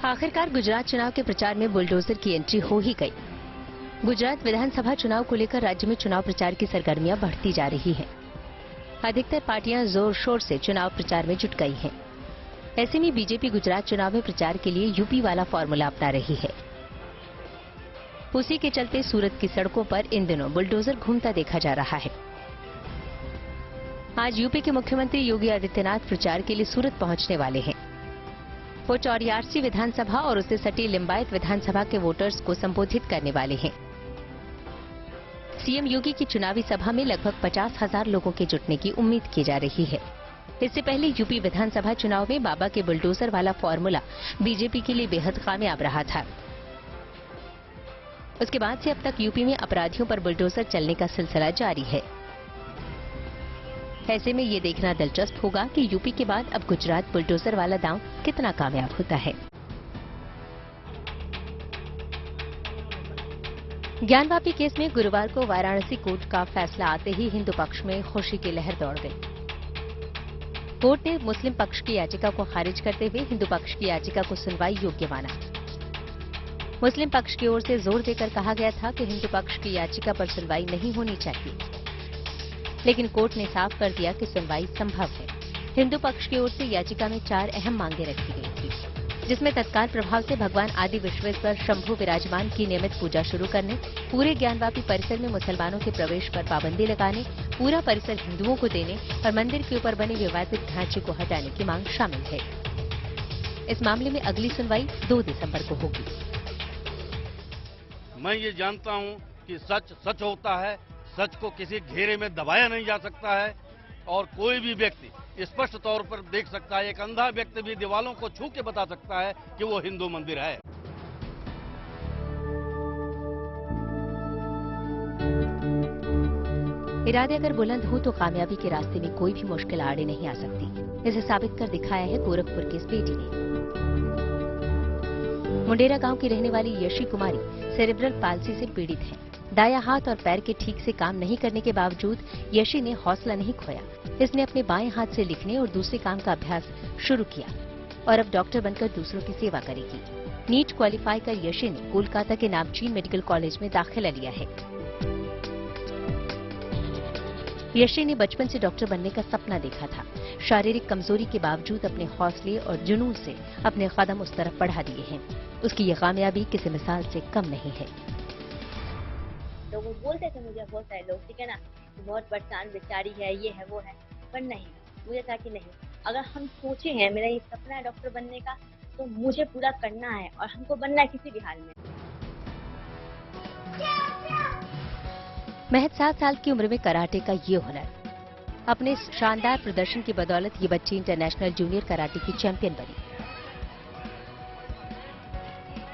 आखिरकार गुजरात चुनाव के प्रचार में बुलडोजर की एंट्री हो ही गई। गुजरात विधानसभा चुनाव को लेकर राज्य में चुनाव प्रचार की सरगर्मियां बढ़ती जा रही हैं। अधिकतर पार्टियां जोर शोर से चुनाव प्रचार में जुट गई हैं। ऐसे में बीजेपी गुजरात चुनाव में प्रचार के लिए यूपी वाला फॉर्मूला अपना रही है। उसी के चलते सूरत की सड़कों पर इन दिनों बुलडोजर घूमता देखा जा रहा है। आज यूपी के मुख्यमंत्री योगी आदित्यनाथ प्रचार के लिए सूरत पहुंचने वाले हैं। वो चौरियासी विधानसभा और उससे सटी लिंबायत विधानसभा के वोटर्स को संबोधित करने वाले हैं। सीएम योगी की चुनावी सभा में लगभग 50,000 लोगों के जुटने की उम्मीद की जा रही है। इससे पहले यूपी विधानसभा चुनाव में बाबा के बुलडोजर वाला फॉर्मूला बीजेपी के लिए बेहद कामयाब रहा था। उसके बाद से अब तक यूपी में अपराधियों पर बुलडोजर चलने का सिलसिला जारी है। ऐसे में ये देखना दिलचस्प होगा कि यूपी के बाद अब गुजरात बुलडोजर वाला दांव कितना कामयाब होता है। ज्ञानवापी केस में गुरुवार को वाराणसी कोर्ट का फैसला आते ही हिंदू पक्ष में खुशी की लहर दौड़ गई। कोर्ट ने मुस्लिम पक्ष की याचिका को खारिज करते हुए हिंदू पक्ष की याचिका को सुनवाई योग्य माना। मुस्लिम पक्ष की ओर से जोर देकर कहा गया था कि हिंदू पक्ष की याचिका पर सुनवाई नहीं होनी चाहिए, लेकिन कोर्ट ने साफ कर दिया कि सुनवाई संभव है। हिंदू पक्ष की ओर से याचिका में 4 अहम मांगे रखी गई थी, जिसमें तत्काल प्रभाव से भगवान आदि विश्वेश्वर शंभु विराजमान की नियमित पूजा शुरू करने, पूरे ज्ञानवापी परिसर में मुसलमानों के प्रवेश पर पाबंदी लगाने, पूरा परिसर हिंदुओं को देने और मंदिर के ऊपर बने विवादित ढांचे को हटाने की मांग शामिल है। इस मामले में अगली सुनवाई 2 दिसंबर को होगी। मैं ये जानता हूँ कि सच सच होता है, सच को किसी घेरे में दबाया नहीं जा सकता है और कोई भी व्यक्ति स्पष्ट तौर पर देख सकता है। एक अंधा व्यक्ति भी दीवालों को छू के बता सकता है कि वो हिंदू मंदिर है। इरादे अगर बुलंद हो तो कामयाबी के रास्ते में कोई भी मुश्किल आड़े नहीं आ सकती। इसे साबित कर दिखाया है गोरखपुर की इस बेटी ने। मुंडेरा गांव की रहने वाली यशी कुमारी सेरेब्रल पाल्सी से पीड़ित है। दायां हाथ और पैर के ठीक से काम नहीं करने के बावजूद यशी ने हौसला नहीं खोया। इसने अपने बाएं हाथ से लिखने और दूसरे काम का अभ्यास शुरू किया और अब डॉक्टर बनकर दूसरों की सेवा करेगी। नीट क्वालिफाई कर यशी ने कोलकाता के नामचीन मेडिकल कॉलेज में दाखिला लिया है। यशी ने बचपन से डॉक्टर बनने का सपना देखा था। शारीरिक कमजोरी के बावजूद अपने हौसले और जुनून से अपने कदम उस तरफ बढ़ा दिए हैं। उसकी ये कामयाबी किसी मिसाल से कम नहीं है। लोग बोलते थे मुझे बहुत सारे लोग, ठीक है ना, बहुत परेशान बेचारी है, ये है वो है, पर नहीं, मुझे था कि नहीं, अगर हम सोचे हैं मेरा ये सपना है डॉक्टर बनने का तो मुझे पूरा करना है और हमको बनना है किसी भी हाल में। महज 7 साल की उम्र में कराटे का ये हुनर, अपने शानदार प्रदर्शन की बदौलत ये बच्ची इंटरनेशनल जूनियर कराटे की चैंपियन बनी।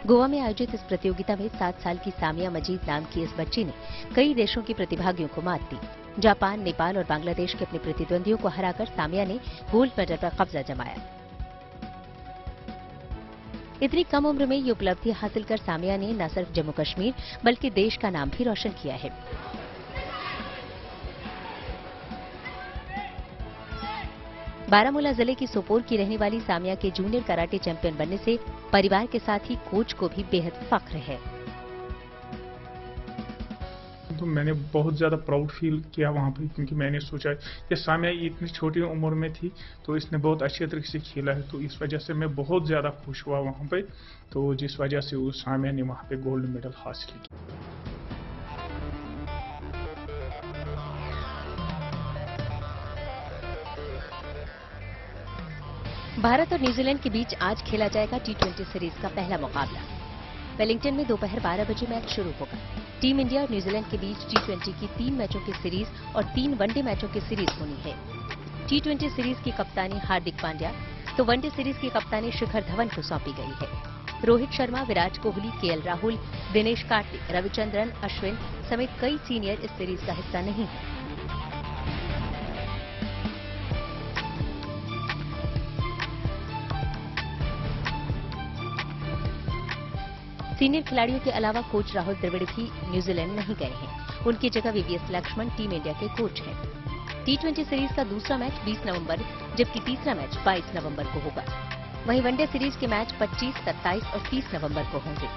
गोवा में आयोजित इस प्रतियोगिता में 7 साल की सामिया मजीद नाम की इस बच्ची ने कई देशों के प्रतिभागियों को मात दी। जापान, नेपाल और बांग्लादेश के अपने प्रतिद्वंदियों को हराकर सामिया ने गोल्ड मेडल पर कब्जा जमाया। इतनी कम उम्र में ये उपलब्धि हासिल कर सामिया ने न सिर्फ जम्मू कश्मीर बल्कि देश का नाम भी रोशन किया है। बारामूला जिले की सोपोर की रहने वाली सामिया के जूनियर कराटे चैंपियन बनने से परिवार के साथ ही कोच को भी बेहद फख्र है। तो मैंने बहुत ज़्यादा प्राउड फील किया वहाँ पे, क्योंकि मैंने सोचा कि सामिया इतनी छोटी उम्र में थी तो इसने बहुत अच्छे तरीके से खेला है, तो इस वजह से मैं बहुत ज़्यादा खुश हुआ वहाँ पे, तो जिस वजह से उस सामिया ने वहाँ पे गोल्ड मेडल हासिल किया। भारत और न्यूजीलैंड के बीच आज खेला जाएगा T20 सीरीज का पहला मुकाबला। वेलिंगटन में दोपहर 12 बजे मैच शुरू होगा। टीम इंडिया और न्यूजीलैंड के बीच T20 की 3 मैचों की सीरीज और 3 वनडे मैचों की सीरीज होनी है। T20 सीरीज की कप्तानी हार्दिक पांड्या तो वनडे सीरीज की कप्तानी शिखर धवन को सौंपी गई है। रोहित शर्मा, विराट कोहली, KL राहुल, दिनेश कार्तिक, रविचंद्रन अश्विन समेत कई सीनियर इस सीरीज का हिस्सा नहीं है। सीनियर खिलाड़ियों के अलावा कोच राहुल द्रविड़ भी न्यूजीलैंड नहीं गए हैं। उनकी जगह VVS लक्ष्मण टीम इंडिया के कोच हैं। T20 सीरीज का दूसरा मैच 20 नवंबर जबकि तीसरा मैच 22 नवंबर को होगा। वहीं वनडे सीरीज के मैच 25, 27 और 30 नवंबर को होंगे।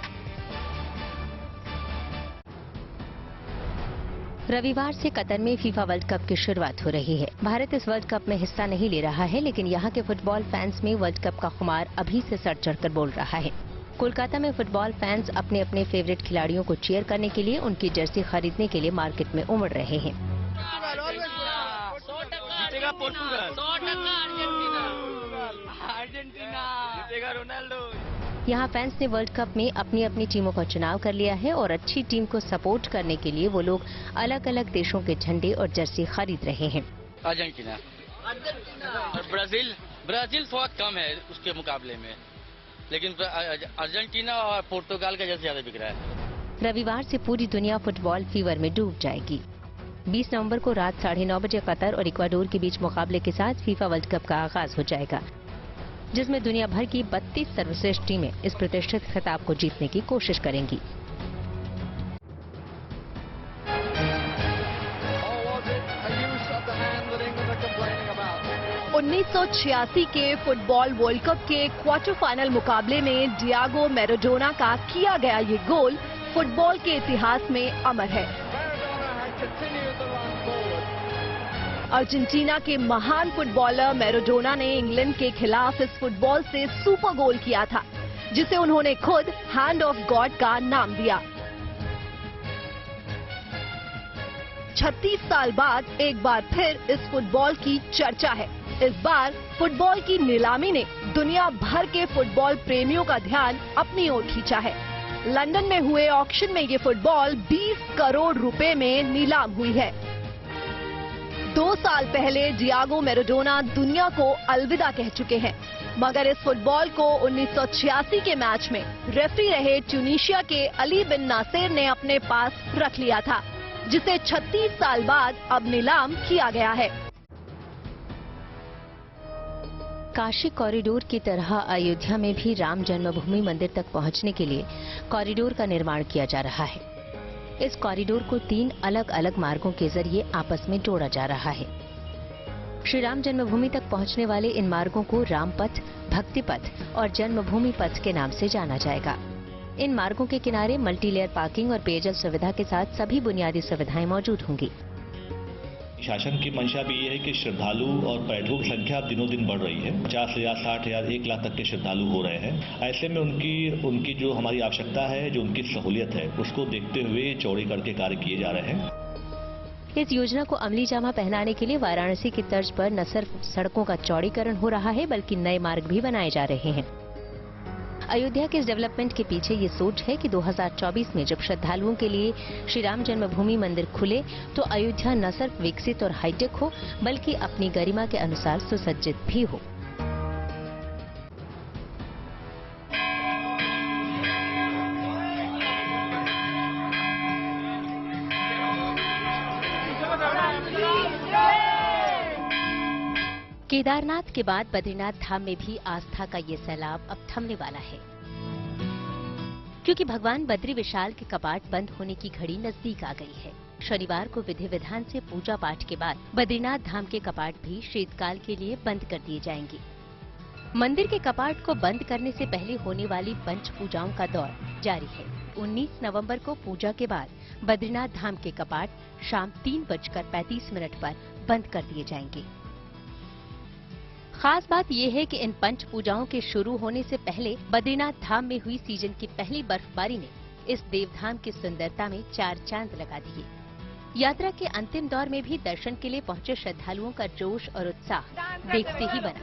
रविवार से कतर में फीफा वर्ल्ड कप की शुरुआत हो रही है। भारत इस वर्ल्ड कप में हिस्सा नहीं ले रहा है, लेकिन यहाँ के फुटबॉल फैंस में वर्ल्ड कप का खुमार अभी से सर चढ़कर बोल रहा है। कोलकाता में फुटबॉल फैंस अपने अपने फेवरेट खिलाड़ियों को चीयर करने के लिए उनकी जर्सी खरीदने के लिए मार्केट में उमड़ रहे हैं। यहाँ फैंस ने वर्ल्ड कप में अपनी अपनी टीमों का चुनाव कर लिया है और अच्छी टीम को सपोर्ट करने के लिए वो लोग अलग अलग देशों के झंडे और जर्सी खरीद रहे हैं। अर्जेंटीना और ब्राजील थोड़ा कम है उसके मुकाबले में, लेकिन अर्जेंटीना और पुर्तगाल का जर्सी ज्यादा बिक रहा है। रविवार से पूरी दुनिया फुटबॉल फीवर में डूब जाएगी। 20 नवंबर को रात 9:30 बजे कतर और इक्वाडोर के बीच मुकाबले के साथ फीफा वर्ल्ड कप का आगाज हो जाएगा, जिसमें दुनिया भर की 32 सर्वश्रेष्ठ टीमें इस प्रतिष्ठित खिताब को जीतने की कोशिश करेंगी। उन्नीस 1986 के फुटबॉल वर्ल्ड कप के क्वार्टर फाइनल मुकाबले में डियागो मैराडोना का किया गया ये गोल फुटबॉल के इतिहास में अमर है। अर्जेंटीना के महान फुटबॉलर मैराडोना ने इंग्लैंड के खिलाफ इस फुटबॉल से सुपर गोल किया था, जिसे उन्होंने खुद हैंड ऑफ गॉड का नाम दिया। 36 साल बाद एक बार फिर इस फुटबॉल की चर्चा है। इस बार फुटबॉल की नीलामी ने दुनिया भर के फुटबॉल प्रेमियों का ध्यान अपनी ओर खींचा है। लंदन में हुए ऑक्शन में ये फुटबॉल 20 करोड़ रुपए में नीलाम हुई है। 2 साल पहले डियागो मैराडोना दुनिया को अलविदा कह चुके हैं, मगर इस फुटबॉल को 1986 के मैच में रेफरी रहे ट्यूनीशिया के अली बिन नासिर ने अपने पास रख लिया था, जिसे 36 साल बाद अब नीलाम किया गया है। काशी कॉरिडोर की तरह अयोध्या में भी राम जन्मभूमि मंदिर तक पहुंचने के लिए कॉरिडोर का निर्माण किया जा रहा है। इस कॉरिडोर को 3 अलग अलग मार्गों के जरिए आपस में जोड़ा जा रहा है। श्री राम जन्मभूमि तक पहुंचने वाले इन मार्गों को राम पथ, भक्ति पथ और जन्मभूमि पथ के नाम से जाना जाएगा। इन मार्गों के किनारे मल्टीलेयर पार्किंग और पेयजल सुविधा के साथ सभी बुनियादी सुविधाएं मौजूद होंगी। शासन की मंशा भी ये है कि श्रद्धालु और पर्यटकों की संख्या दिनों दिन बढ़ रही है। 50,000, 60,000, 1 लाख तक के श्रद्धालु हो रहे हैं। ऐसे में उनकी जो हमारी आवश्यकता है, जो उनकी सहूलियत है, उसको देखते हुए चौड़ीकरण के कार्य किए जा रहे हैं। इस योजना को अमली जामा पहनाने के लिए वाराणसी की तर्ज पर न सिर्फ सड़कों का चौड़ीकरण हो रहा है, बल्कि नए मार्ग भी बनाए जा रहे हैं। अयोध्या के इस डेवलपमेंट के पीछे ये सोच है कि 2024 में जब श्रद्धालुओं के लिए श्री राम जन्मभूमि मंदिर खुले तो अयोध्या न सिर्फ विकसित और हाईटेक हो, बल्कि अपनी गरिमा के अनुसार सुसज्जित भी हो। केदारनाथ के बाद बद्रीनाथ धाम में भी आस्था का ये सैलाब अब थमने वाला है, क्योंकि भगवान बद्री विशाल के कपाट बंद होने की घड़ी नजदीक आ गई है। शनिवार को विधि विधान से पूजा पाठ के बाद बद्रीनाथ धाम के कपाट भी शीतकाल के लिए बंद कर दिए जाएंगे। मंदिर के कपाट को बंद करने से पहले होने वाली पंच पूजाओं का दौर जारी है। 19 नवंबर को पूजा के बाद बद्रीनाथ धाम के कपाट शाम 3:35 पर बंद कर दिए जाएंगे। खास बात यह है कि इन पंच पूजाओं के शुरू होने से पहले बद्रीनाथ धाम में हुई सीजन की पहली बर्फबारी ने इस देवधाम की सुंदरता में 4 चांद लगा दिए। यात्रा के अंतिम दौर में भी दर्शन के लिए पहुंचे श्रद्धालुओं का जोश और उत्साह देखते ही बना।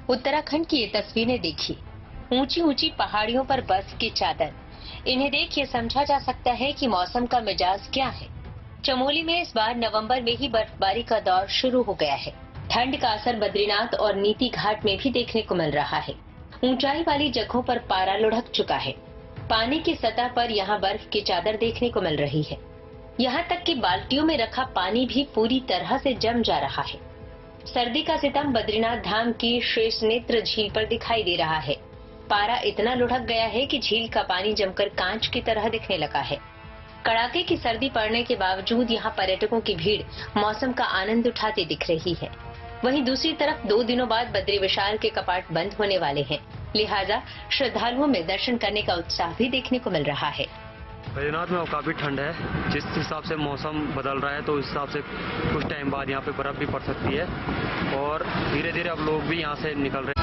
उत्तराखंड की ये तस्वीरें देखिए, ऊंची ऊंची पहाड़ियों पर बर्फ की चादर। इन्हें देख ये समझा जा सकता है कि मौसम का मिजाज क्या है। चमोली में इस बार नवंबर में ही बर्फबारी का दौर शुरू हो गया है। ठंड का असर बद्रीनाथ और नीति घाट में भी देखने को मिल रहा है। ऊंचाई वाली जगहों पर पारा लुढ़क चुका है। पानी की सतह पर यहाँ बर्फ की चादर देखने को मिल रही है। यहाँ तक कि बाल्टियों में रखा पानी भी पूरी तरह से जम जा रहा है। सर्दी का सितम बद्रीनाथ धाम की शेष नेत्र झील पर दिखाई दे रहा है। पारा इतना लुढ़क गया है कि झील का पानी जमकर कांच की तरह दिखने लगा है। कड़ाके की सर्दी पड़ने के बावजूद यहाँ पर्यटकों की भीड़ मौसम का आनंद उठाते दिख रही है। वहीं दूसरी तरफ 2 दिनों बाद बद्री विशाल के कपाट बंद होने वाले हैं, लिहाजा श्रद्धालुओं में दर्शन करने का उत्साह भी देखने को मिल रहा है। बैजनाथ में काफ़ी ठंड है, जिस हिसाब से मौसम बदल रहा है तो उस हिसाब से कुछ टाइम बाद यहाँ पे बर्फ़ भी पड़ सकती है और धीरे धीरे अब लोग भी यहाँ से निकल रहे हैं।